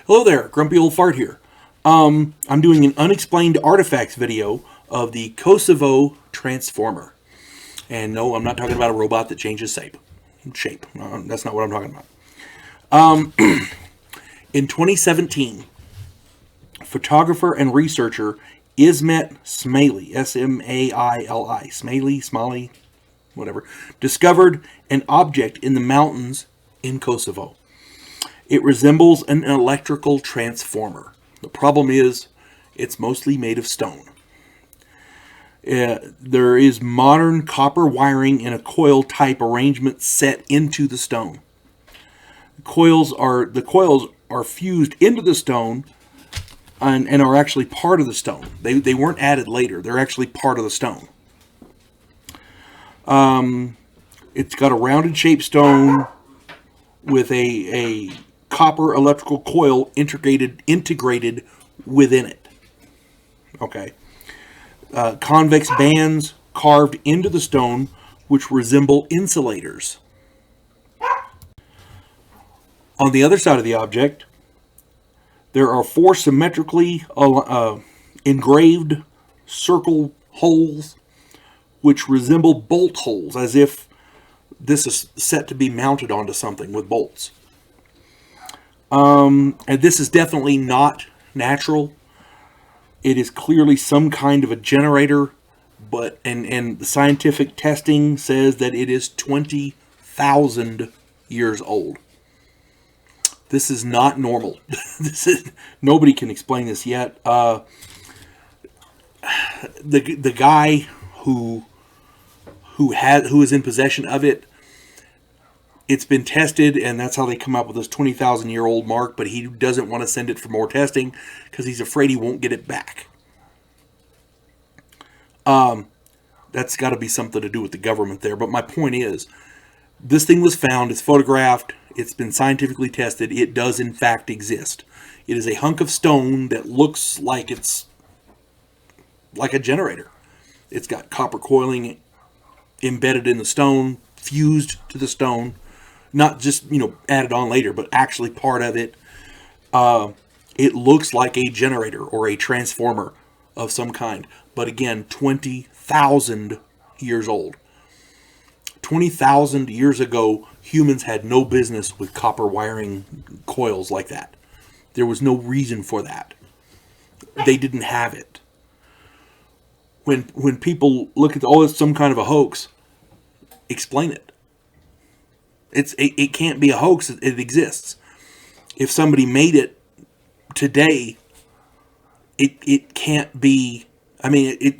Hello there, Grumpy Old Fart here. I'm doing an Unexplained Artifacts video of the Kosovo Transformer. And no, I'm not talking about a robot that changes shape. That's not what I'm talking about. In 2017, photographer and researcher Ismet Smaili, S-M-A-I-L-I, Smaili, whatever, discovered an object in the mountains in Kosovo. It resembles an electrical transformer. The problem is, it's mostly made of stone. There is modern copper wiring in a coil type arrangement set into the stone. The coils are fused into the stone and are actually part of the stone. They weren't added later. They're actually part of the stone. It's got a rounded shaped stone with a copper electrical coil integrated within it. Okay. Convex bands carved into the stone which resemble insulators. On the other side of the object, there are 4 symmetrically engraved circle holes which resemble bolt holes, as if this is set to be mounted onto something with bolts. And this is definitely not natural. It is clearly some kind of a generator, but and the scientific testing says that it is 20,000 years old. This is not normal. Nobody can explain this yet. The guy who is in possession of it, it's been tested, and that's how they come up with this 20,000-year-old mark, but he doesn't want to send it for more testing because he's afraid he won't get it back. That's got to be something to do with the government there. But my point is, this thing was found, it's photographed, it's been scientifically tested, it does in fact exist. It is a hunk of stone that looks like it's like a generator. It's got copper coiling embedded in the stone, fused to the stone. Not just, added on later, but actually part of it. It looks like a generator or a transformer of some kind. But again, 20,000 years old. 20,000 years ago, humans had no business with copper wiring coils like that. There was no reason for that. They didn't have it. When people look at, it's some kind of a hoax, explain it. It can't be a hoax. It exists. If somebody made it today, it can't be. I mean,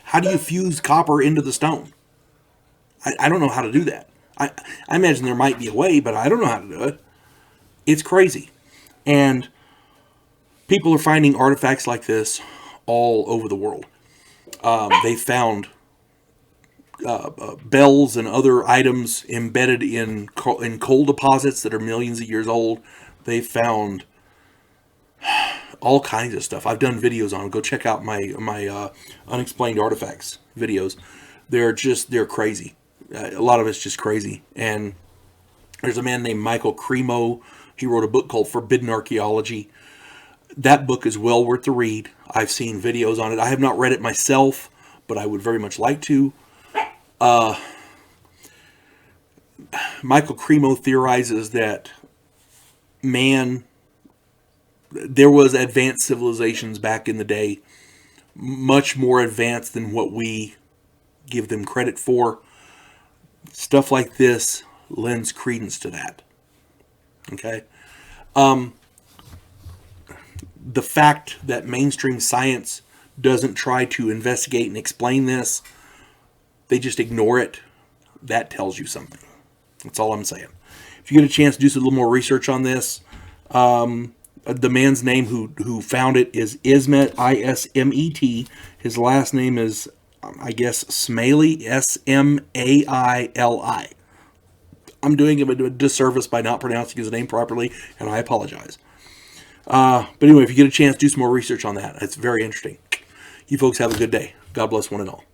how do you fuse copper into the stone? I don't know how to do that. I imagine there might be a way, but I don't know how to do it. It's crazy. And people are finding artifacts like this all over the world. They found bells and other items embedded in coal deposits that are millions of years old. They found all kinds of stuff. I've done videos on it. Go check out my Unexplained Artifacts videos. They're crazy. A lot of it's just crazy. And there's a man named Michael Cremo. He wrote a book called Forbidden Archaeology. That book is well worth the read. I've seen videos on it. I have not read it myself, but I would very much like to. Michael Cremo theorizes that there was advanced civilizations back in the day, much more advanced than what we give them credit for. Stuff like this lends credence to that. Okay? The fact that mainstream science doesn't try to investigate and explain this, they just ignore it, that tells you something. That's all I'm saying. If you get a chance to do some little more research on this, the man's name who found it is Ismet, I-S-M-E-T. His last name is, I guess, Smaili, S-M-A-I-L-I. I'm doing him a disservice by not pronouncing his name properly, and I apologize. But anyway, if you get a chance, do some more research on that. It's very interesting. You folks have a good day. God bless one and all.